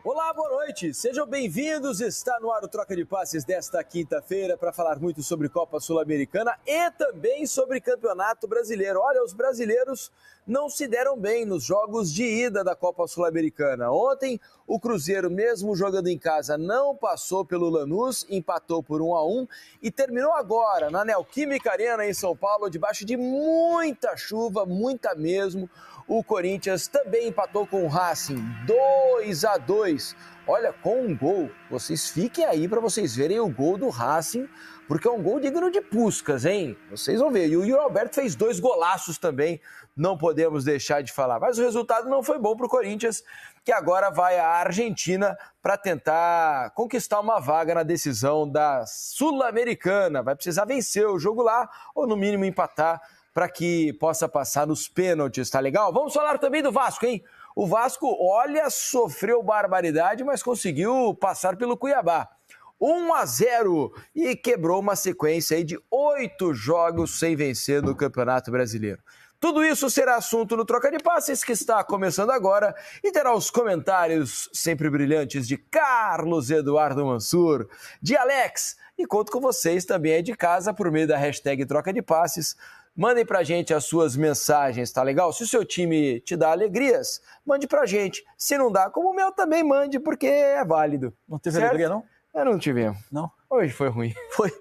Olá, boa noite, sejam bem-vindos, está no ar o Troca de Passes desta quinta-feira para falar muito sobre Copa Sul-Americana e também sobre Campeonato Brasileiro. Olha, os brasileiros não se deram bem nos jogos de ida da Copa Sul-Americana. Ontem, o Cruzeiro, mesmo jogando em casa, não passou pelo Lanús, empatou por 1-1 e terminou agora na Neoquímica Arena em São Paulo, debaixo de muita chuva, muita mesmo. O Corinthians também empatou com o Racing, 2-2. Olha, com um gol, vocês fiquem aí para vocês verem o gol do Racing, porque é um gol digno de Puskás, hein? Vocês vão ver. E o Yuri Alberto fez 2 golaços também, não podemos deixar de falar. Mas o resultado não foi bom para o Corinthians, que agora vai à Argentina para tentar conquistar uma vaga na decisão da Sul-Americana. Vai precisar vencer o jogo lá, ou no mínimo empatar, para que possa passar nos pênaltis, tá legal? Vamos falar também do Vasco, hein? O Vasco, olha, sofreu barbaridade, mas conseguiu passar pelo Cuiabá. 1-0 e quebrou uma sequência aí de 8 jogos sem vencer no Campeonato Brasileiro. Tudo isso será assunto no Troca de Passes, que está começando agora, e terá os comentários sempre brilhantes de Carlos Eduardo Mansur, de Alex, e conto com vocês também aí de casa por meio da hashtag Troca de Passes. Mandem pra gente as suas mensagens, tá legal? Se o seu time te dá alegrias, mande pra gente. Se não dá, como o meu também mande, porque é válido. Não teve alegria, não? Não tivemos. Não? Hoje foi ruim. Foi.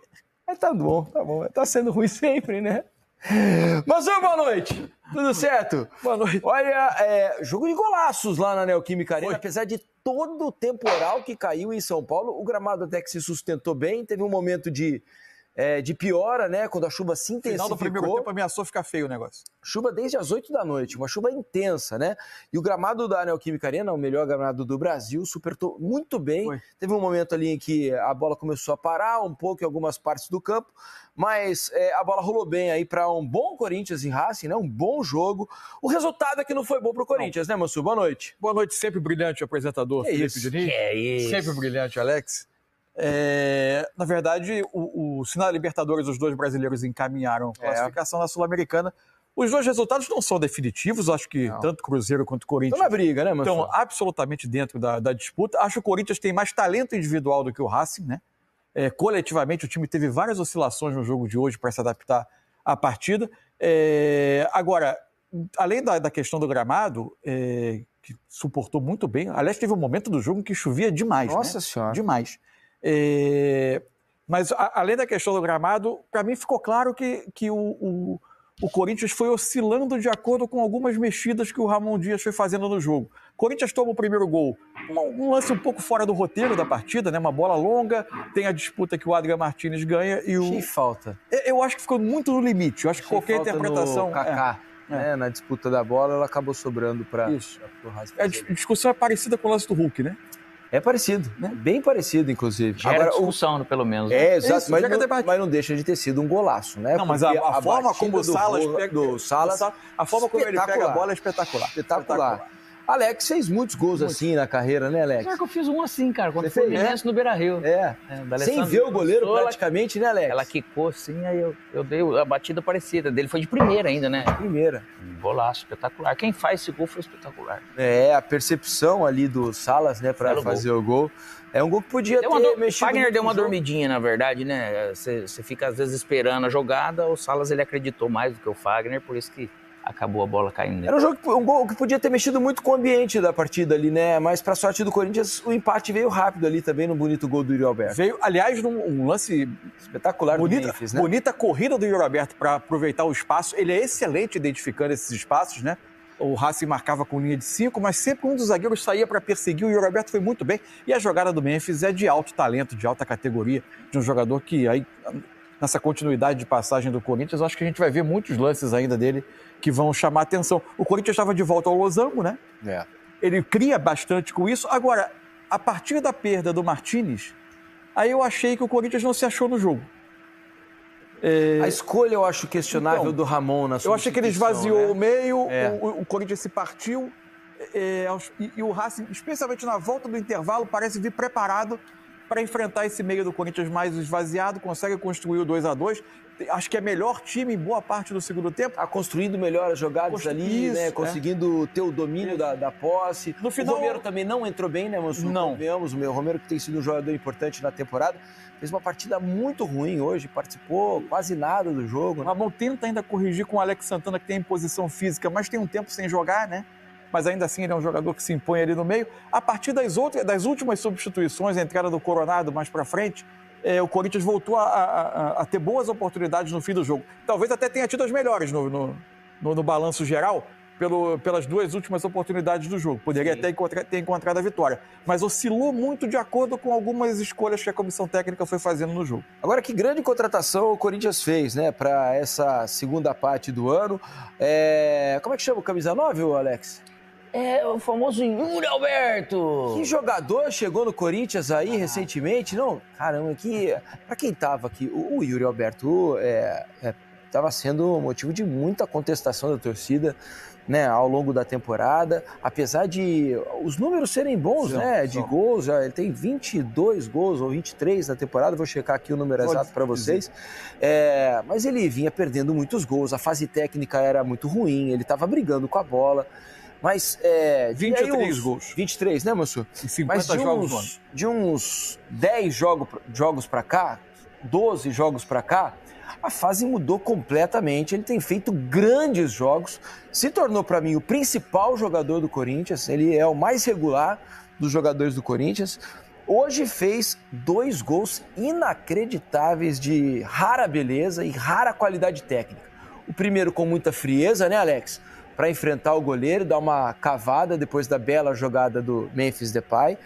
Mas tá bom, tá bom. Tá sendo ruim sempre, né? Mas boa noite. Tudo certo? Boa noite. Olha, jogo de golaços lá na Neoquímica Arena. Apesar de todo o temporal que caiu em São Paulo, o gramado até que se sustentou bem. Teve um momento de piora, né? Quando a chuva se intensificou. No final do primeiro tempo ameaçou ficar feio o negócio. Chuva desde as 8 da noite, uma chuva intensa, né? E o gramado da Neoquímica Arena, o melhor gramado do Brasil, suportou muito bem. Foi. Teve um momento ali em que a bola começou a parar um pouco em algumas partes do campo, mas a bola rolou bem aí para um bom Corinthians e Racing, né? Um bom jogo. O resultado é que não foi bom pro Corinthians, né, Mansur? Boa noite. Boa noite, sempre brilhante o apresentador Felipe Diniz. Que é isso? Sempre brilhante, Alex. Na verdade, se na Libertadores os dois brasileiros encaminharam a classificação na Sul-Americana, os dois resultados não são definitivos, acho que tanto Cruzeiro quanto Corinthians estão na briga, né, Mansur? Estão absolutamente dentro da disputa. Acho que o Corinthians tem mais talento individual do que o Racing, né? Coletivamente, o time teve várias oscilações no jogo de hoje para se adaptar à partida. Agora, além da questão do gramado, que suportou muito bem, aliás, teve um momento do jogo que chovia demais. Nossa Senhora. Demais. Mas além da questão do gramado, para mim ficou claro que o Corinthians foi oscilando de acordo com algumas mexidas que o Ramon Dias foi fazendo no jogo. O Corinthians toma o primeiro gol, um lance um pouco fora do roteiro da partida, né? Uma bola longa, tem a disputa que o Adrian Martínez ganha e Que falta. Eu acho que ficou muito no limite. Eu acho que qualquer interpretação... No Kaká, né? Na disputa da bola, ela acabou sobrando para o Racing. A discussão é parecida com o lance do Hulk, né? É parecido, né? Bem parecido, inclusive. Gera discussão, pelo menos. Exato, Isso, mas não deixa de ter sido um golaço, né? Não, mas a forma como o Salas pega... A forma como ele pega a bola é espetacular. Espetacular. Alex fez muitos gols assim na carreira, né, Alex? Será que eu fiz um assim, cara, quando foi Fluminense no Beira-Rio. Sem ver o goleiro praticamente, né, Alex? Ela quicou assim, aí eu dei a batida parecida. Dele foi de primeira ainda, né? Primeira. Golaço, espetacular. Quem faz esse gol foi espetacular. A percepção ali do Salas, né, pra fazer o gol. É um gol que podia ter mexido. O Fagner deu uma dormidinha, na verdade, né? Você fica às vezes esperando a jogada, o Salas ele acreditou mais do que o Fagner, por isso que acabou a bola caindo nele. Era um gol que podia ter mexido muito com o ambiente da partida ali, né? Mas pra sorte do Corinthians, o empate veio rápido ali também no bonito gol do Yuri Alberto. Veio, aliás, num lance espetacular do Memphis, né? Bonita corrida do Yuri Alberto para aproveitar o espaço. Ele é excelente identificando esses espaços, né? O Racing marcava com linha de 5, mas sempre um dos zagueiros saía para perseguir. O Yuri Alberto foi muito bem. E a jogada do Memphis é de alto talento, de alta categoria, de um jogador que aí, nessa continuidade de passagem do Corinthians, eu acho que a gente vai ver muitos lances ainda dele que vão chamar a atenção. O Corinthians estava de volta ao losango, né? Ele cria bastante com isso. Agora, a partir da perda do Martínez, aí eu achei que o Corinthians não se achou no jogo. A escolha eu acho questionável do Ramon na substituição. Eu achei que ele esvaziou o meio, o Corinthians se partiu, e o Racing, especialmente na volta do intervalo, parece vir preparado para enfrentar esse meio do Corinthians mais esvaziado, consegue construir o 2-2. Acho que é melhor time em boa parte do segundo tempo. Construindo melhor as jogadas ali, né? Conseguindo ter o domínio da posse. No final, o Romero também não entrou bem, né, Mansur? Não. O meu Romero, que tem sido um jogador importante na temporada, fez uma partida muito ruim hoje, participou quase nada do jogo. O Ramon tenta ainda corrigir com o Alex Santana, que tem imposição física, mas tem um tempo sem jogar, né? Mas ainda assim ele é um jogador que se impõe ali no meio. A partir das últimas substituições, a entrada do Coronado mais para frente, o Corinthians voltou a ter boas oportunidades no fim do jogo. Talvez até tenha tido as melhores no balanço geral, pelas duas últimas oportunidades do jogo. Poderia até ter encontrado a vitória. Mas oscilou muito de acordo com algumas escolhas que a comissão técnica foi fazendo no jogo. Agora, que grande contratação o Corinthians fez, né, para essa segunda parte do ano. Como é que chama o camisa 9, Alex? É o famoso Yuri Alberto. Que jogador chegou no Corinthians aí recentemente? Não, caramba, pra quem tava aqui, o Yuri Alberto estava sendo motivo de muita contestação da torcida, né, ao longo da temporada, apesar de os números serem bons, né, de gols, ele tem 22 gols ou 23 na temporada, vou checar aqui o número exato para vocês, mas ele vinha perdendo muitos gols, a fase técnica era muito ruim, ele estava brigando com a bola, mas 23 gols. 23, né, Mansur? E 50 jogos no ano. De uns 10 jogos para cá, 12 jogos para cá, a fase mudou completamente. Ele tem feito grandes jogos, se tornou para mim o principal jogador do Corinthians, ele é o mais regular dos jogadores do Corinthians. Hoje fez 2 gols inacreditáveis de rara beleza e rara qualidade técnica. O primeiro com muita frieza, né, Alex? Para enfrentar o goleiro, dar uma cavada depois da bela jogada do Memphis Depay.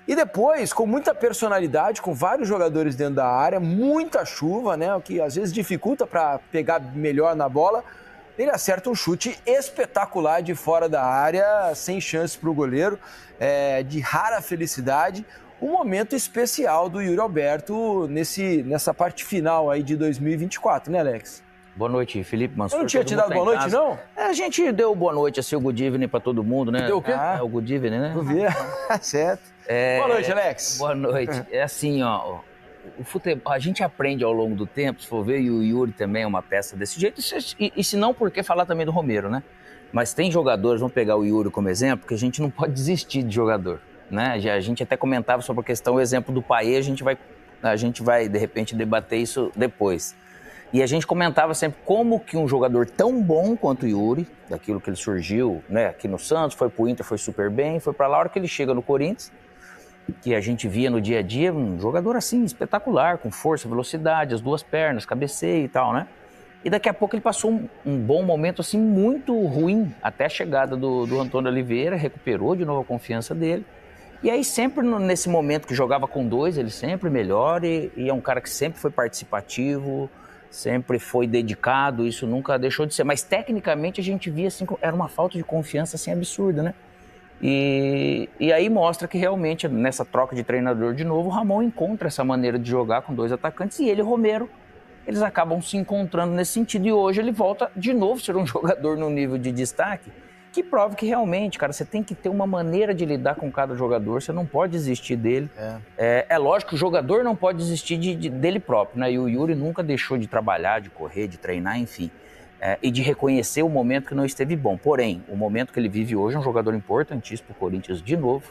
E depois, com muita personalidade, com vários jogadores dentro da área, muita chuva, né, o que às vezes dificulta para pegar melhor na bola, ele acerta um chute espetacular de fora da área, sem chance para o goleiro, de rara felicidade. Um momento especial do Yuri Alberto nessa parte final aí de 2024, né, Alex? Boa noite, Felipe Mansur. Eu não tinha te dado boa noite, não? A gente deu boa noite, assim, o good evening pra todo mundo, né? Deu o quê? O good evening, né? Não vi. Certo. Boa noite, Alex. Boa noite. É assim, ó, o futebol, a gente aprende ao longo do tempo, se for ver, e o Yuri também é uma peça desse jeito, e se não, por que falar também do Romero, né? Mas tem jogadores, vamos pegar o Yuri como exemplo, que a gente não pode desistir de jogador, né? A gente até comentava sobre a questão, o exemplo do Payet, a gente vai, de repente, debater isso depois. E a gente comentava sempre como que um jogador tão bom quanto o Yuri, daquilo que ele surgiu, né, aqui no Santos, foi pro Inter, foi super bem, foi pra lá, a hora que ele chega no Corinthians, que a gente via no dia a dia, um jogador assim, espetacular, com força, velocidade, as duas pernas, cabeceio e tal, né? E daqui a pouco ele passou um bom momento assim, muito ruim, até a chegada do Antônio Oliveira, recuperou de novo a confiança dele. E aí sempre nesse momento que jogava com 2, ele sempre melhora e é um cara que sempre foi participativo, sempre foi dedicado, isso nunca deixou de ser. Mas tecnicamente a gente via assim, era uma falta de confiança assim absurda, né? E aí mostra que realmente nessa troca de treinador de novo, o Ramon encontra essa maneira de jogar com 2 atacantes e ele e o Romero, eles acabam se encontrando nesse sentido. E hoje ele volta de novo a ser um jogador no nível de destaque, que prova que realmente, cara, você tem que ter uma maneira de lidar com cada jogador, você não pode desistir dele. É lógico que o jogador não pode desistir dele próprio, né? E o Yuri nunca deixou de trabalhar, de correr, de treinar, enfim. E de reconhecer o momento que não esteve bom. Porém, o momento que ele vive hoje é um jogador importantíssimo para o Corinthians de novo.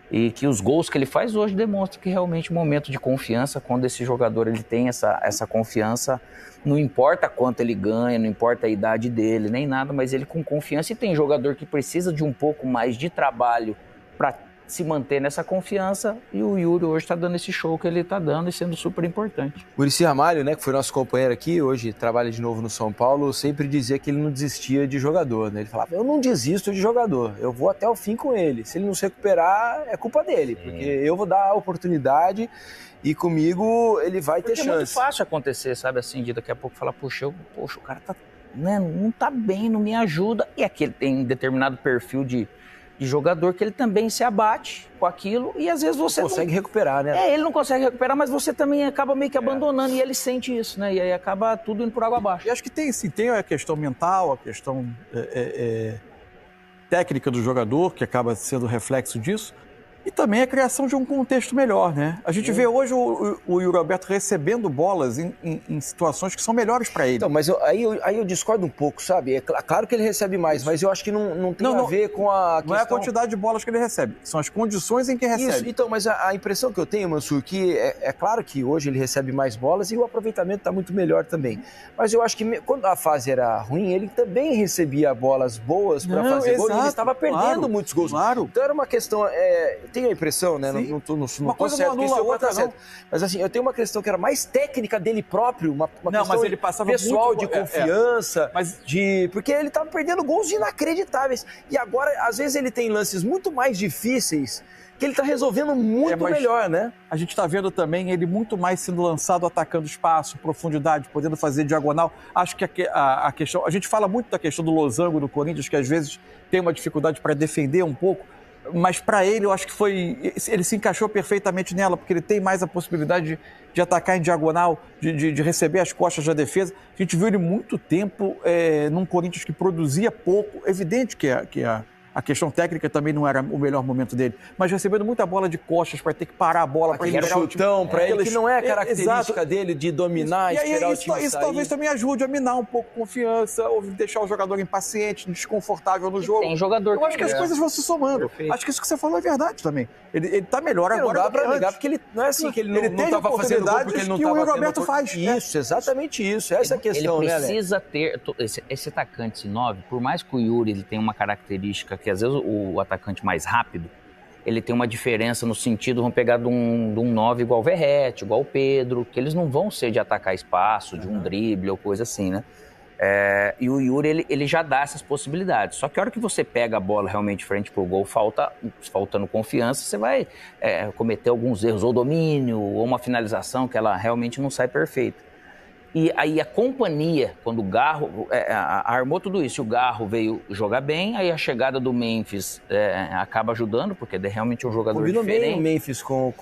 E que os gols que ele faz hoje demonstram que realmente é um momento de confiança, quando esse jogador ele tem essa confiança, não importa quanto ele ganha, não importa a idade dele, nem nada, mas ele com confiança. E tem jogador que precisa de um pouco mais de trabalho para se manter nessa confiança, e o Yuri hoje está dando esse show que ele está dando e sendo super importante. O Muricy Ramalho, né, que foi nosso companheiro aqui, hoje trabalha de novo no São Paulo, sempre dizia que ele não desistia de jogador, né? Ele falava, eu não desisto de jogador, eu vou até o fim com ele, se ele não se recuperar, é culpa dele, porque eu vou dar a oportunidade e comigo ele vai ter chance. É muito fácil acontecer, sabe, assim, de daqui a pouco falar, poxa, o cara tá, né, não tá bem, não me ajuda, e aqui ele tem um determinado perfil de jogador que ele também se abate com aquilo e às vezes você consegue recuperar, né? Ele não consegue recuperar, mas você também acaba meio que abandonando e ele sente isso, né? E aí acaba tudo indo por água abaixo. E acho que tem a questão mental, a questão técnica do jogador, que acaba sendo reflexo disso, E também a criação de um contexto melhor, né? A gente vê hoje o Yuri Alberto recebendo bolas em situações que são melhores para ele. Então, mas aí eu discordo um pouco, sabe? É claro que ele recebe mais, mas eu acho que não tem a ver com a questão... Não é a quantidade de bolas que ele recebe, são as condições em que recebe. Isso, então, mas a impressão que eu tenho, Mansur, que é claro que hoje ele recebe mais bolas e o aproveitamento está muito melhor também. Mas eu acho que quando a fase era ruim, ele também recebia bolas boas para fazer gol e ele estava perdendo muitos gols. Claro. Então era uma questão... tenho a impressão, né? Não tô certo, isso eu tá certo. Mas assim, eu tenho uma questão que era mais técnica dele próprio, uma questão mas ele passava pessoal, muito, de confiança, porque ele tava perdendo gols inacreditáveis. E agora, às vezes, ele tem lances muito mais difíceis que ele tá resolvendo muito melhor, né? A gente tá vendo também ele muito mais sendo lançado, atacando espaço, profundidade, podendo fazer diagonal. Acho que a questão... A gente fala muito da questão do losango do Corinthians, que às vezes tem uma dificuldade para defender um pouco, mas para ele eu acho que ele se encaixou perfeitamente nela, porque ele tem mais a possibilidade de atacar em diagonal, de receber as costas da defesa. A gente viu ele muito tempo num Corinthians que produzia pouco, evidente que a questão técnica também não era o melhor momento dele, mas recebendo muita bola de costas para ter que parar a bola para ele chutão para ele, que não é a característica dele de dominar, esperar o time sair. Isso talvez também ajude a minar um pouco a confiança, ou deixar o jogador impaciente, desconfortável no jogo. Tem jogador Eu acho que as coisas vão se somando. Perfeito. Acho que isso que você falou é verdade também. Ele tá melhor agora. Não dá para negar, porque ele não é assim que ele não estava fazendo gol porque ele não estava tendo... o Roberto faz. Isso, exatamente isso. Essa é a questão, né? Ele precisa ter esse atacante, esse 9, por mais que o Yuri ele tenha uma característica que às vezes o atacante mais rápido, ele tem uma diferença no sentido, vamos pegar de um 9 igual o Verratti, igual o Pedro, que eles não vão ser de atacar espaço, de um drible ou coisa assim, né? E o Yuri, ele já dá essas possibilidades. Só que a hora que você pega a bola realmente frente pro gol, faltando confiança, você vai cometer alguns erros, ou domínio, ou uma finalização que ela realmente não sai perfeita. E aí a companhia, quando o Garro armou tudo isso, o Garro veio jogar bem, aí a chegada do Memphis acaba ajudando, porque é realmente um jogador Combinou diferente. Bem o Memphis com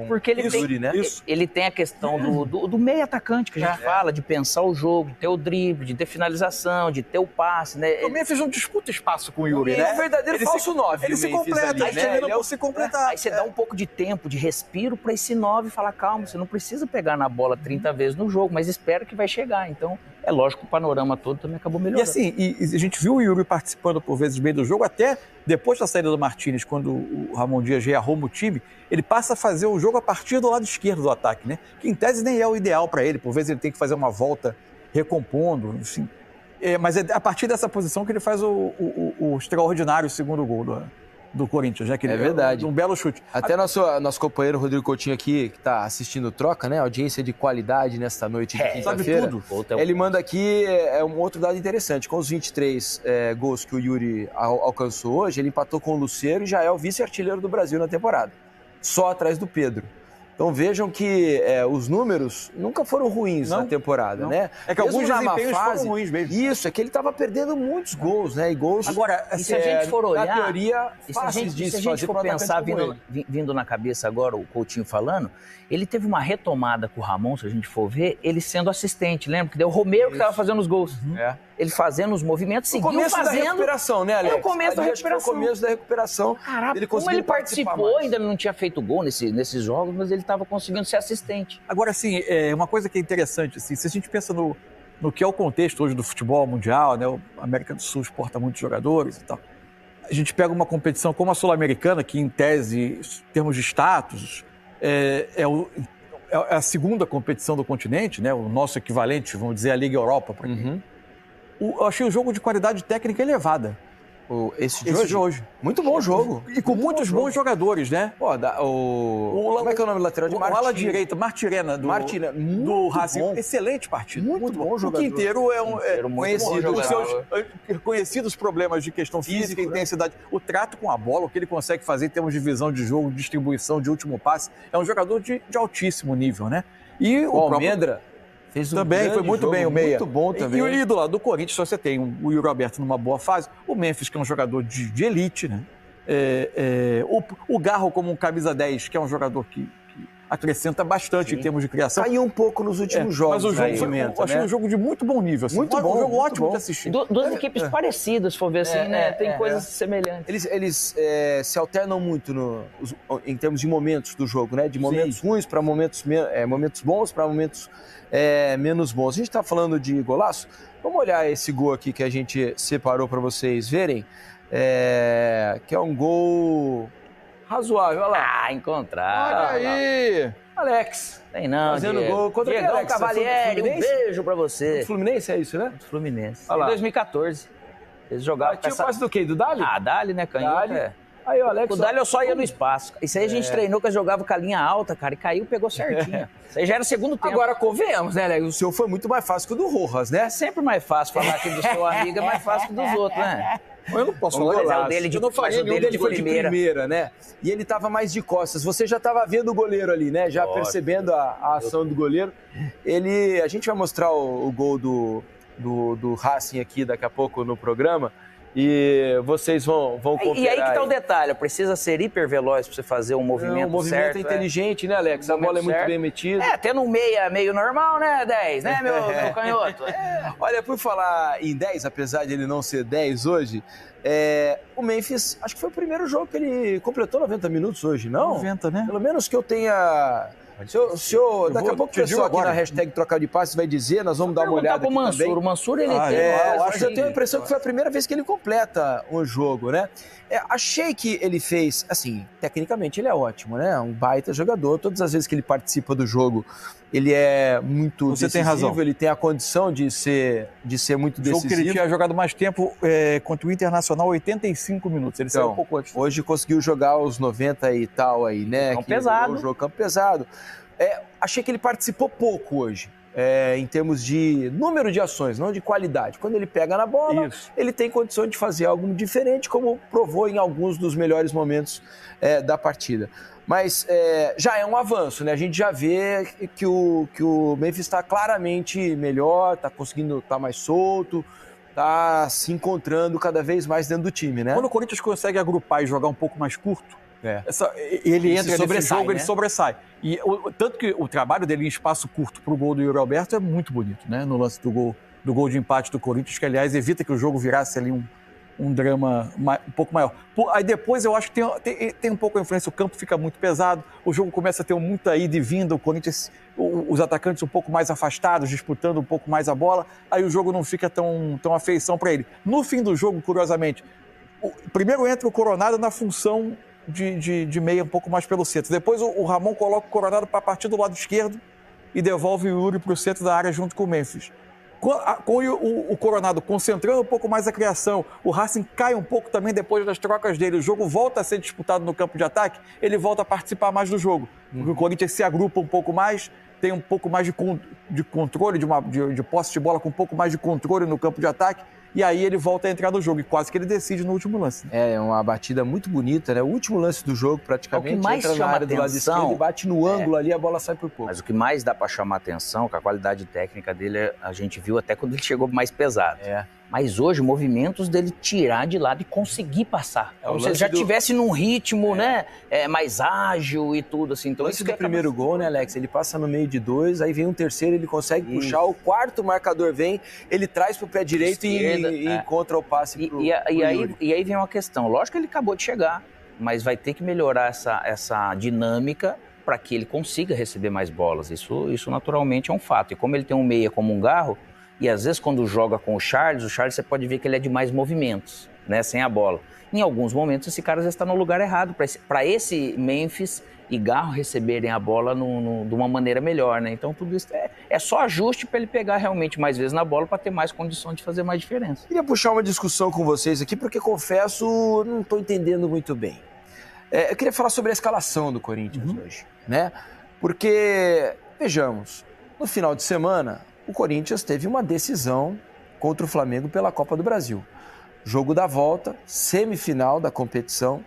porque ele tem, né? Ele tem a questão do meio atacante, que a gente fala, de pensar o jogo, de ter o drible, de ter finalização, de ter o passe, né? O Memphis não disputa espaço com o Yuri, né? É um verdadeiro falso 9. Ele se completa, ele se completar. Aí você dá um pouco de tempo, de respiro para esse 9 e falar, calma, você não precisa pegar na bola 30 vezes no jogo, mas espera que vai chegar. Então, é lógico que o panorama todo também acabou melhorando. E assim, a gente viu o Yuri participando por vezes bem do jogo, até depois da saída do Martínez, quando o Ramon Dias rearruma o time, ele passa a fazer o jogo a partir do lado esquerdo do ataque, né? Que em tese nem é o ideal para ele, por vezes ele tem que fazer uma volta recompondo, enfim. Mas é a partir dessa posição que ele faz o extraordinário segundo gol do Corinthians, né? É verdade. Um belo chute. Até nosso companheiro Rodrigo Coutinho aqui, que está assistindo o Troca, né? Audiência de qualidade nesta noite de quinta-feira. Ele manda aqui um outro dado interessante. Com os 23 gols que o Yuri alcançou hoje, ele empatou com o Lucero e já é o vice-artilheiro do Brasil na temporada. Só atrás do Pedro. Então vejam que os números nunca foram ruins na temporada, né? É que alguns desempenhos foram ruins mesmo. Isso, é que ele estava perdendo muitos gols, né? E gols, agora, se a gente for olhar, na teoria, fáceis de se fazer for pensar, vindo na cabeça agora, o Coutinho falando, ele teve uma retomada com o Ramon, se a gente for ver, ele sendo assistente, lembra? Que deu o Romero que estava fazendo os gols. Ele fazendo os movimentos, seguiu fazendo... O começo da recuperação, né, Alex? O começo da recuperação. O começo da recuperação. Caraca, como ele participou, ainda não tinha feito gol nesses jogos, mas ele estava conseguindo ser assistente. Agora, assim, uma coisa que é interessante, assim, se a gente pensa no que é o contexto hoje do futebol mundial, né? A América do Sul exporta muitos jogadores e tal. A gente pega uma competição como a Sul-Americana, que em tese, em termos de status, é a segunda competição do continente, né? O nosso equivalente, vamos dizer, a Liga Europa. Eu achei o jogo de qualidade técnica elevada. Esse de hoje? Muito bom jogo. E com muitos bons jogadores, né? Como é que é o nome do lateral? O ala direita, Martirena, do Racing. Excelente partido. Muito bom jogador. O Quinteiro é conhecido por seus conhecidos problemas de questão física, intensidade. O trato com a bola, o que ele consegue fazer em termos de visão de jogo, distribuição de último passe, é um jogador de altíssimo nível, né? E o Almendra fez também, foi muito bem o meia. Muito bom também. E do lado do Corinthians, você tem o Yuri Alberto numa boa fase, o Memphis, que é um jogador de elite, né? O Garro como um camisa 10, que é um jogador que acrescenta bastante em termos de criação. Caiu um pouco nos últimos jogos. Mas o jogo eu achei um jogo de muito bom nível. Assim. Muito bom. Um jogo ótimo bom de assistir. Duas equipes parecidas, se for ver assim, né? Tem coisas semelhantes. Eles se alternam muito em termos de momentos do jogo, né? De momentos ruins para momentos bons para momentos menos bons. A gente está falando de golaço. Vamos olhar esse gol aqui que a gente separou para vocês verem. Que é um gol razoável, olha lá. Encontrar. Olha aí! Alex. Tem não, fazendo gol contra Diegão Alex, Cavalieri, um beijo pra você. Fluminense é isso, né? Fluminense. Olha lá. Em 2014. Eles jogavam Tinha passe do quê? Do Dali? Dali, né, canhoto? Aí o Alex... O Dali eu só ia no espaço. Isso aí a gente treinou, que eu jogava com a linha alta, cara, e caiu, pegou certinho. Isso aí já era o segundo tempo. Agora, convenhamos, né, Alex? O seu foi muito mais fácil que o do Rojas, né? É sempre mais fácil falar aqui do seu amigo, é mais fácil que dos outros, né? Eu não posso falar. Mas O dele eu não faria nenhum dele foi de primeira, né? E ele estava mais de costas. Você já estava vendo o goleiro ali, né? Já percebendo a ação do goleiro. A gente vai mostrar o gol do Racing aqui daqui a pouco no programa. E vocês vão conferir. E aí que tá o detalhe, precisa ser hiperveloz para você fazer um movimento certo. É inteligente, né, Alex? A bola é muito bem metida. Tendo um meio normal, né, 10, né, meu canhoto? Olha, por falar em 10, apesar de ele não ser 10 hoje, o Memphis, acho que foi o primeiro jogo que ele completou 90 minutos hoje, não? 90, né? Pelo menos que eu tenha... Daqui a pouco o pessoal aqui na hashtag Trocar de Passes vai dizer, nós vamos dar uma olhada aqui também. O Mansur, ele tem... Mas eu tenho a impressão que foi a primeira vez que ele completa um jogo, né? Achei que ele fez, assim, tecnicamente ele é ótimo, né? Um baita jogador, todas as vezes que ele participa do jogo, ele é muito decisivo, tem razão. Ele tem a condição de ser muito decisivo. O jogo que ele tinha jogado mais tempo contra o Internacional, 85 minutos. Ele saiu um pouco antes. Hoje conseguiu jogar os 90 e tal aí, né? Campo pesado. O jogo campo pesado. Achei que ele participou pouco hoje, em termos de número de ações, não de qualidade. Quando ele pega na bola, ele tem condição de fazer algo diferente, como provou em alguns dos melhores momentos da partida. Mas já é um avanço, né? A gente já vê que o Memphis está claramente melhor, está conseguindo estar mais solto, está se encontrando cada vez mais dentro do time, né? Quando o Corinthians consegue agrupar e jogar um pouco mais curto, ele entra nesse jogo, né? Ele sobressai. E tanto que o trabalho dele em espaço curto para o gol do Yuri Alberto é muito bonito, né? No lance do gol de empate do Corinthians, que aliás evita que o jogo virasse ali um drama um pouco maior. Aí depois eu acho que tem um pouco a influência, o campo fica muito pesado, o jogo começa a ter muita ida e vinda, o Corinthians, os atacantes um pouco mais afastados, disputando um pouco mais a bola, aí o jogo não fica tão afeição para ele. No fim do jogo, curiosamente, primeiro entra o Coronado na função de meia um pouco mais pelo centro. Depois o Ramon coloca o Coronado para partir do lado esquerdo e devolve o Yuri para o centro da área junto com o Memphis. Com o Coronado concentrando um pouco mais a criação, o Racing cai um pouco também depois das trocas dele, o jogo volta a ser disputado no campo de ataque, ele volta a participar mais do jogo. Porque o Corinthians se agrupa um pouco mais, tem um pouco mais de controle, de posse de bola com um pouco mais de controle no campo de ataque, e aí ele volta a entrar no jogo, e quase que ele decide no último lance. É uma batida muito bonita, né? O último lance do jogo, praticamente, o que mais entra na área do lado esquerdo, ele bate no ângulo ali, a bola sai por pouco. Mas o que mais dá para chamar atenção, que a qualidade técnica dele, a gente viu até quando ele chegou mais pesado. Mas hoje, movimentos dele tirar de lado e conseguir passar. Como se ele já tivesse num ritmo, né? Mais ágil e tudo, assim. Então, esse primeiro gol, né, Alex? Ele passa no meio de dois, aí vem um terceiro, ele consegue puxar, o quarto marcador vem, ele traz pro pé direito e encontra o passe pro Yuri. E aí vem uma questão. Lógico que ele acabou de chegar, mas vai ter que melhorar essa dinâmica para que ele consiga receber mais bolas. Isso naturalmente é um fato. E como ele tem um meia como um Garro, e às vezes quando joga com o Charles você pode ver que ele é de mais movimentos, né, sem a bola. Em alguns momentos esse cara já está no lugar errado, para esse Memphis e Garro receberem a bola de uma maneira melhor, né? Então tudo isso é só ajuste para ele pegar realmente mais vezes na bola para ter mais condição de fazer mais diferença. Queria puxar uma discussão com vocês aqui, porque confesso, não estou entendendo muito bem. Eu queria falar sobre a escalação do Corinthians hoje, né? Porque, vejamos, no final de semana, o Corinthians teve uma decisão contra o Flamengo pela Copa do Brasil. Jogo da volta, semifinal da competição.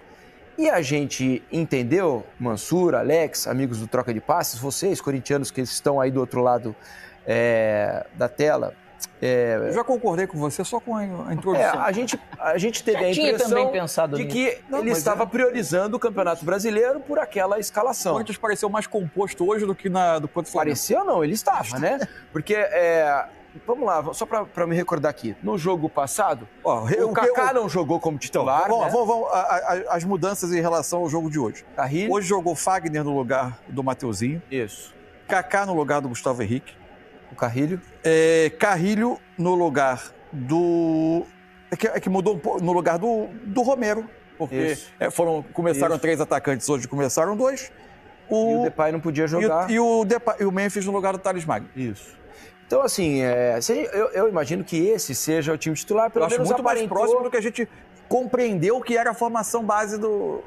E a gente entendeu, Mansur, Alex, amigos do Troca de Passes, vocês, corintianos que estão aí do outro lado da tela, Eu já concordei com você só com a introdução. A gente teve a impressão também pensado de que ele estava priorizando o Campeonato Brasileiro por aquela escalação. O Corinthians pareceu mais composto hoje do que do quanto Flamengo. Pareceu não, ele estava, né? Porque, vamos lá, só para me recordar aqui, no jogo passado, o Kaká não jogou como titular. Então, vamos, as mudanças em relação ao jogo de hoje. Carrilho. Hoje jogou Fagner no lugar do Mateuzinho. Isso. Kaká no lugar do Gustavo Henrique. O Carrilho. Carrilho no lugar do... que mudou um pouco, no lugar do Romero. Porque começaram 3 atacantes, hoje começaram 2. E o Depay não podia jogar. E o Memphis no lugar do Thales Magno. Isso. Então, assim, eu imagino que esse seja o time titular, pelo menos muito mais próximo do que a gente compreendeu que era a formação base do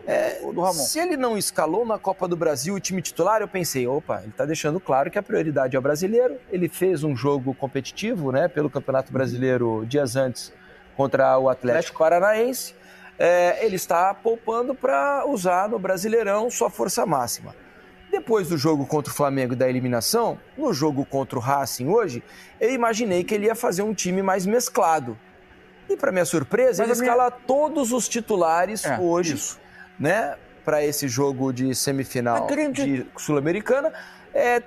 Ramon. Se ele não escalou na Copa do Brasil o time titular, eu pensei, ele está deixando claro que a prioridade é o brasileiro. Ele fez um jogo competitivo, né, pelo Campeonato Brasileiro dias antes contra o Atlético Paranaense. Ele está poupando para usar no Brasileirão sua força máxima. Depois do jogo contra o Flamengo e da eliminação, no jogo contra o Racing hoje, eu imaginei que ele ia fazer um time mais mesclado. E, para minha surpresa, ele escala todos os titulares hoje, né, para esse jogo de semifinal de Sul-Americana,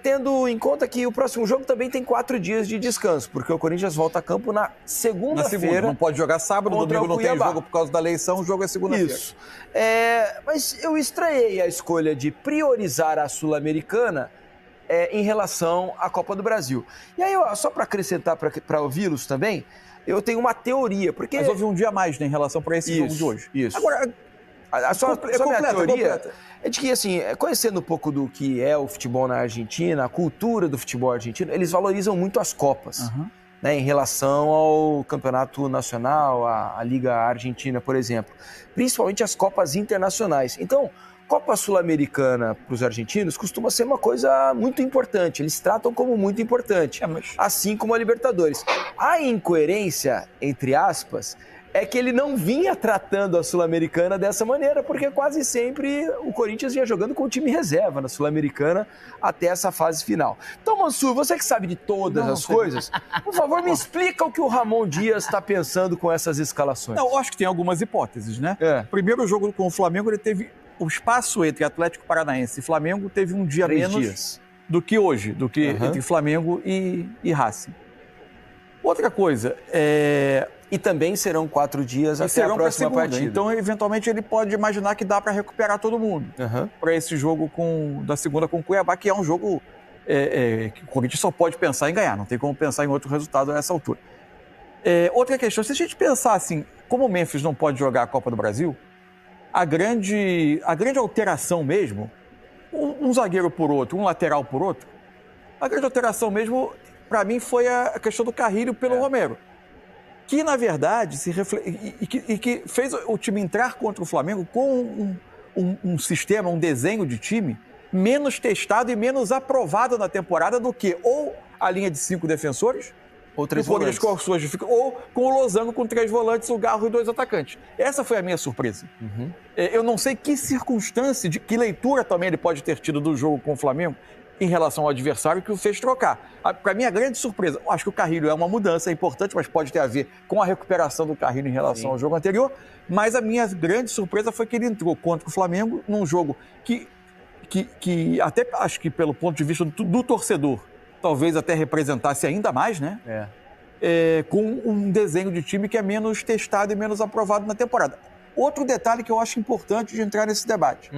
tendo em conta que o próximo jogo também tem 4 dias de descanso, porque o Corinthians volta a campo na segunda-feira. Não pode jogar sábado, domingo não tem jogo por causa da eleição, o jogo é segunda-feira. Isso. Mas eu estranhei a escolha de priorizar a Sul-Americana em relação à Copa do Brasil. E aí, só para acrescentar, para ouvi-los também, eu tenho uma teoria, porque... Mas houve um dia a mais, né, em relação para esse jogo de hoje. Isso. Agora, minha teoria é de que, assim, conhecendo um pouco do que é o futebol na Argentina, a cultura do futebol argentino, eles valorizam muito as Copas, né, em relação ao Campeonato Nacional, a Liga Argentina, por exemplo. Principalmente as Copas internacionais. Então, Copa Sul-Americana para os argentinos costuma ser uma coisa muito importante. Eles tratam como muito importante, assim como a Libertadores. A incoerência, entre aspas, é que ele não vinha tratando a Sul-Americana dessa maneira, porque quase sempre o Corinthians vinha jogando com o time reserva na Sul-Americana até essa fase final. Então, Mansur, você que sabe de todas as coisas, por favor, me explica o que o Ramon Dias está pensando com essas escalações. Não, eu acho que tem algumas hipóteses, né? Primeiro jogo com o Flamengo, ele teve... O espaço entre Atlético Paranaense e Flamengo teve um dia 3 menos dias. Do que hoje, entre Flamengo e Racing. Outra coisa, E também serão 4 dias até a próxima partida. Então, eventualmente, ele pode imaginar que dá para recuperar todo mundo para esse jogo da segunda com o Cuiabá, que é um jogo que o Corinthians só pode pensar em ganhar, não tem como pensar em outro resultado a essa altura. Outra questão, se a gente pensar assim, como o Memphis não pode jogar a Copa do Brasil, a grande alteração mesmo, um zagueiro por outro, um lateral por outro, a grande alteração mesmo, para mim, foi a questão do Carrilho pelo Romero. Que, na verdade, que fez o time entrar contra o Flamengo com um sistema, um desenho de time menos testado e menos aprovado na temporada do que ou a linha de 5 defensores, ou 3 volantes, ou com o losango com 3 volantes, o Garro e 2 atacantes. Essa foi a minha surpresa. Eu não sei que circunstância, que leitura também ele pode ter tido do jogo com o Flamengo em relação ao adversário que o fez trocar. Para mim, a grande surpresa, eu acho que o Carrilho é uma mudança, é importante, mas pode ter a ver com a recuperação do Carrilho em relação ao jogo anterior, mas a minha grande surpresa foi que ele entrou contra o Flamengo num jogo que até acho que pelo ponto de vista do torcedor, talvez até representasse ainda mais, né? Com um desenho de time que é menos testado e menos aprovado na temporada. Outro detalhe que eu acho importante de entrar nesse debate.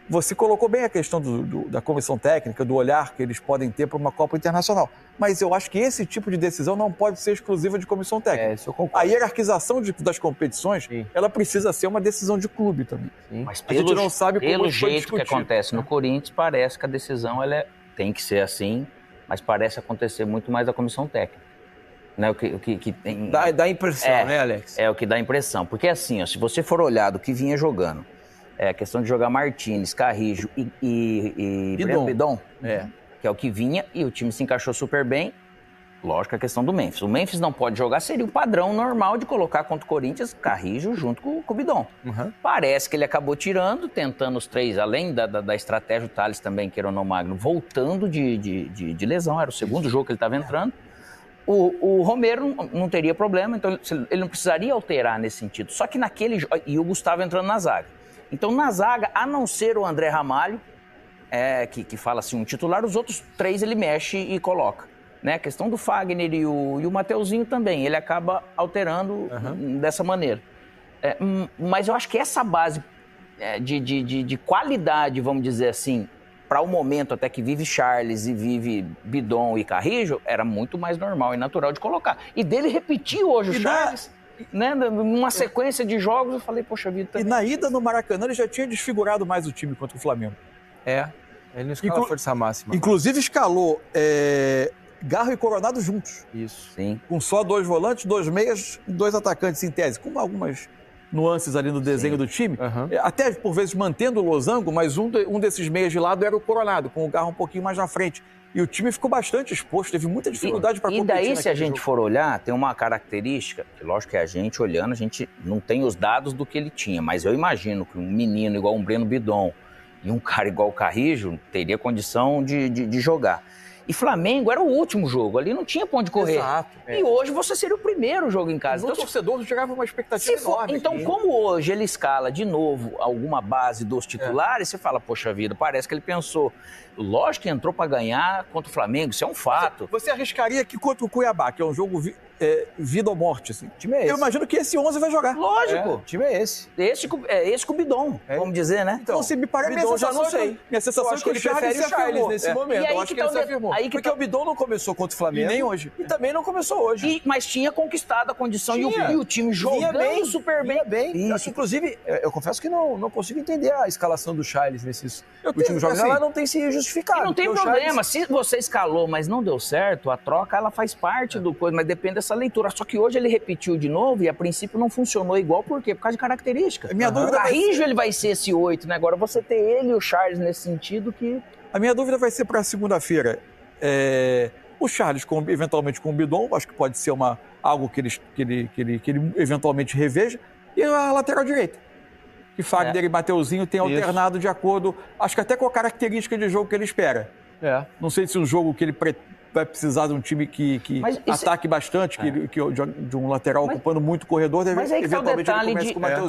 Você colocou bem a questão da comissão técnica, do olhar que eles podem ter para uma Copa Internacional. Mas eu acho que esse tipo de decisão não pode ser exclusiva de comissão técnica. Isso eu concordo. A hierarquização das competições, ela precisa ser uma decisão de clube também. Mas a gente não sabe como pelo isso foi jeito que discutido. acontece no Corinthians, parece que a decisão tem que ser assim, mas parece acontecer muito mais da comissão técnica. Né? O que tem... Dá impressão, né, Alex? É o que dá impressão. Porque assim, se você for olhar do que vinha jogando, a questão de jogar Martínez, Carrijo e Bidon, que é o que vinha, e o time se encaixou super bem. Lógico, a questão do Memphis. O Memphis não pode jogar, seria o padrão normal de colocar contra o Corinthians Carrijo junto com o Bidon. Parece que ele acabou tirando, tentando os 3, além da estratégia, o Thales também, que era o Magno, voltando de lesão, era o segundo jogo que ele estava entrando. O Romero não teria problema, então ele não precisaria alterar nesse sentido. Só que naquele jogo, e o Gustavo entrando na zaga. Então na zaga, a não ser o André Ramalho, que fala assim, um titular, os outros 3 ele mexe e coloca. Né? A questão do Fagner e o Mateuzinho também, ele acaba alterando dessa maneira. Mas eu acho que essa base de qualidade, vamos dizer assim, para o momento até que vive Charles e vive Bidon e Carrijo, era muito mais normal e natural de colocar. E dele repetir hoje o Charles, né, numa sequência de jogos, eu falei, poxa vida... Também. E na ida no Maracanã ele já tinha desfigurado mais o time contra o Flamengo. Ele não escalou força máxima. Inclusive escalou Garro e Coronado juntos. Isso. Sim. Com só 2 volantes, 2 meias e 2 atacantes em tese, com algumas nuances ali no desenho do time, até por vezes mantendo o losango, mas um desses meias de lado era o Coronado, com o Garro um pouquinho mais na frente. E o time ficou bastante exposto, teve muita dificuldade para competir. E daí, se a gente for olhar, tem uma característica, que lógico que a gente olhando, a gente não tem os dados do que ele tinha, mas eu imagino que um menino igual um Breno Bidon e um cara igual o Carrijo teria condição de jogar. E Flamengo era o último jogo, ali não tinha pra onde correr. Exato. E hoje você seria o primeiro jogo em casa. Então, o torcedor chegava uma expectativa enorme. Então, como hoje ele escala de novo alguma base dos titulares, você fala, poxa vida, parece que ele pensou. Lógico que entrou pra ganhar contra o Flamengo, isso é um fato. Você arriscaria que contra o Cuiabá, que é um jogo vida ou morte, assim. O time é esse. Eu imagino que esse 11 vai jogar. Lógico. O time é esse. Esse com o Bidon, vamos dizer, né? Então, se me parece, Bidon já não sei. Minha sensação é que ele prefere o Charles nesse momento. E aí eu acho que que ele se afirmou. Porque o Bidon não começou contra o Flamengo. E nem hoje. E também não começou hoje. Mas tinha conquistado a condição e o time jogando super bem. Isso. Inclusive, eu confesso que não consigo entender a escalação do Charles nesses últimos jogos. Assim, ela não tem se justificado. E não tem problema. Se você escalou, mas não deu certo, a troca ela faz parte do coisa, mas depende dessa leitura. Só que hoje ele repetiu de novo e a princípio não funcionou igual. Por quê? Por causa de característica. Minha dúvida o Carrijo ele vai ser esse 8, né? Agora você ter ele e o Charles nesse sentido que... A minha dúvida vai ser para segunda-feira. O Charles, eventualmente com o Bidon, acho que pode ser algo que ele eventualmente reveja. E a lateral direita. Que Fagner e Mateuzinho têm alternado de acordo, acho que até com a característica de jogo que ele espera. Não sei se um jogo que ele vai precisar de um time que ataque bastante, de um lateral ocupando muito o corredor, mas aí que tá o detalhe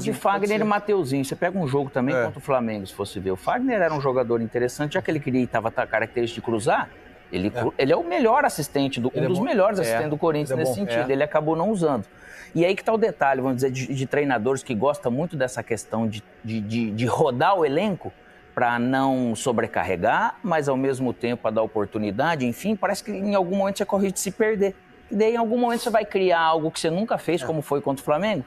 de Fagner e Mateuzinho. Você pega um jogo também contra o Flamengo, se fosse ver. O Fagner era um jogador interessante, já que ele estava com a característica de cruzar, ele é o melhor assistente, um dos melhores assistentes do Corinthians nesse sentido. Ele acabou não usando. E aí que tá o detalhe, vamos dizer, de treinadores que gostam muito dessa questão de rodar o elenco, para não sobrecarregar, mas ao mesmo tempo para dar oportunidade, enfim, parece que em algum momento você corre de se perder. E daí em algum momento você vai criar algo que você nunca fez, como foi contra o Flamengo.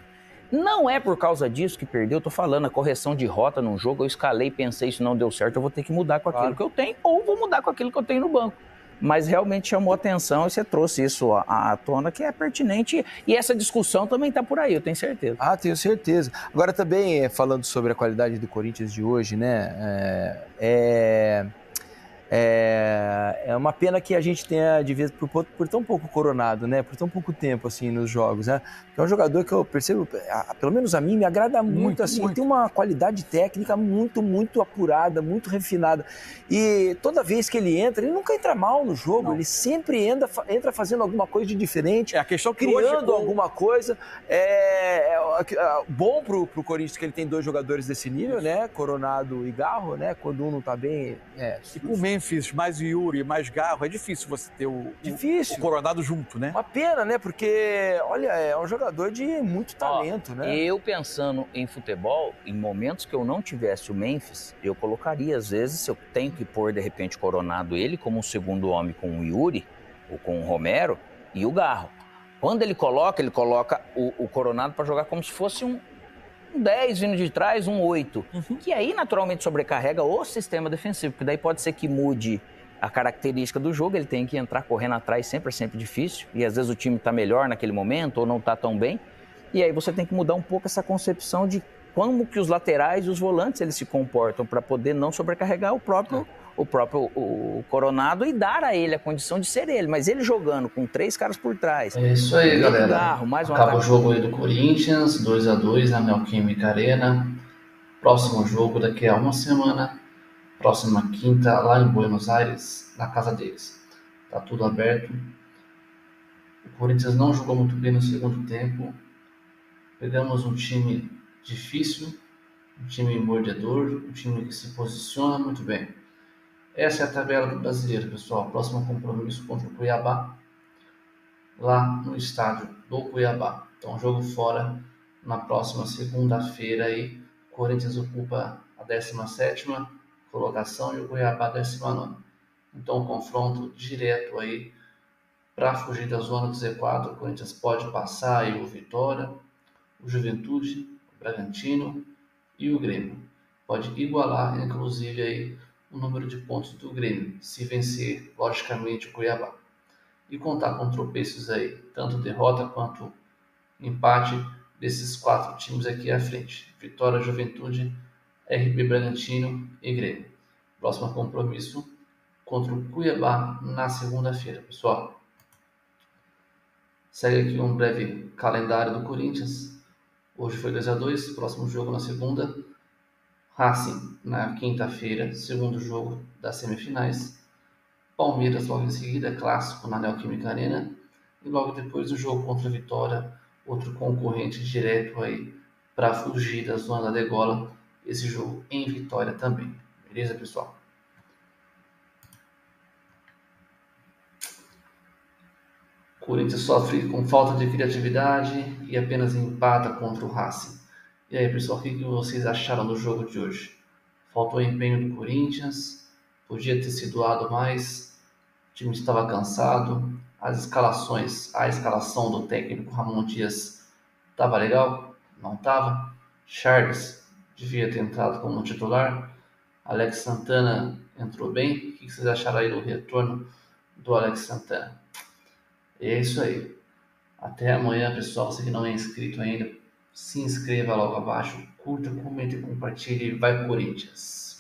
Não é por causa disso que perdeu, eu tô falando, a correção de rota num jogo, eu escalei, pensei, isso não deu certo, eu vou ter que mudar com aquilo que eu tenho, ou vou mudar com aquilo que eu tenho no banco. Mas realmente chamou atenção e você trouxe isso à tona, que é pertinente. E essa discussão também está por aí, eu tenho certeza. Tenho certeza. Agora também, falando sobre a qualidade do Corinthians de hoje, né? É uma pena que a gente tenha, de vez por tão pouco Coronado, né? Por tão pouco tempo, assim, nos jogos, né? É um jogador que eu percebo, pelo menos a mim, me agrada muito, assim. Ele tem uma qualidade técnica muito, muito apurada, muito refinada. E toda vez que ele entra, ele nunca entra mal no jogo. Não. Ele sempre entra fazendo alguma coisa de diferente. A questão que criando alguma coisa. Bom pro Corinthians que ele tem 2 jogadores desse nível, né? Coronado e Garro, né? Quando um não tá bem... E com o Memphis, mais Yuri, mais Garro, é difícil você ter o Coronado junto, né? Uma pena, né? Porque, olha, é um jogador de muito talento, né? Eu pensando em futebol, em momentos que eu não tivesse o Memphis, eu colocaria, às vezes, se eu tenho que pôr, de repente, Coronado ele como um segundo homem com o Yuri, ou com o Romero, e o Garro. Quando ele coloca o Coronado para jogar como se fosse um 10 vindo de trás, um 8. Que aí, naturalmente, sobrecarrega o sistema defensivo, porque daí pode ser que mude a característica do jogo, ele tem que entrar correndo atrás, sempre é sempre difícil, e às vezes o time está melhor naquele momento, ou não está tão bem, e aí você tem que mudar um pouco essa concepção de como que os laterais e os volantes eles se comportam para poder não sobrecarregar o próprio Coronado e dar a ele a condição de ser ele, mas ele jogando com 3 caras por trás. É isso aí, galera. Garro, mais um Acaba o jogo aí do Corinthians, 2-2 na Neoquímica Arena. Próximo jogo daqui a uma semana, próxima quinta, lá em Buenos Aires, na casa deles. Tá tudo aberto. O Corinthians não jogou muito bem no segundo tempo. Pegamos um time difícil, um time mordedor, um time que se posiciona muito bem. Essa é a tabela do Brasileiro, pessoal. Próximo compromisso contra o Cuiabá, lá no estádio do Cuiabá. Então, jogo fora na próxima segunda-feira aí. O Corinthians ocupa a 17ª colocação e o Cuiabá a 19ª. Então, confronto direto aí para fugir da zona do Z4. O Corinthians pode passar aí o Vitória, o Juventude, o Bragantino e o Grêmio. Pode igualar, inclusive, aí o número de pontos do Grêmio, se vencer, logicamente, o Cuiabá. E contar com tropeços aí, tanto derrota quanto empate desses 4 times aqui à frente. Vitória, Juventude, RB Bragantino e Grêmio. Próximo compromisso contra o Cuiabá na segunda-feira, pessoal. Segue aqui um breve calendário do Corinthians. Hoje foi 2-2, próximo jogo na segunda. Racing na quinta-feira, segundo jogo das semifinais. Palmeiras logo em seguida, clássico na Neoquímica Arena. E logo depois o jogo contra a Vitória, outro concorrente direto aí para fugir da zona da degola. Esse jogo em Vitória também. Beleza, pessoal? O Corinthians sofre com falta de criatividade e apenas empata contra o Racing. E aí, pessoal, o que vocês acharam do jogo de hoje? Faltou empenho do Corinthians, podia ter se doado mais, o time estava cansado, a escalação do técnico Ramon Dias estava legal? Não estava? Charles devia ter entrado como titular, Alex Santana entrou bem, o que vocês acharam aí do retorno do Alex Santana? É isso aí. Até amanhã, pessoal. Você que não é inscrito ainda, se inscreva logo abaixo, curta, comente, compartilhe. Vai Corinthians!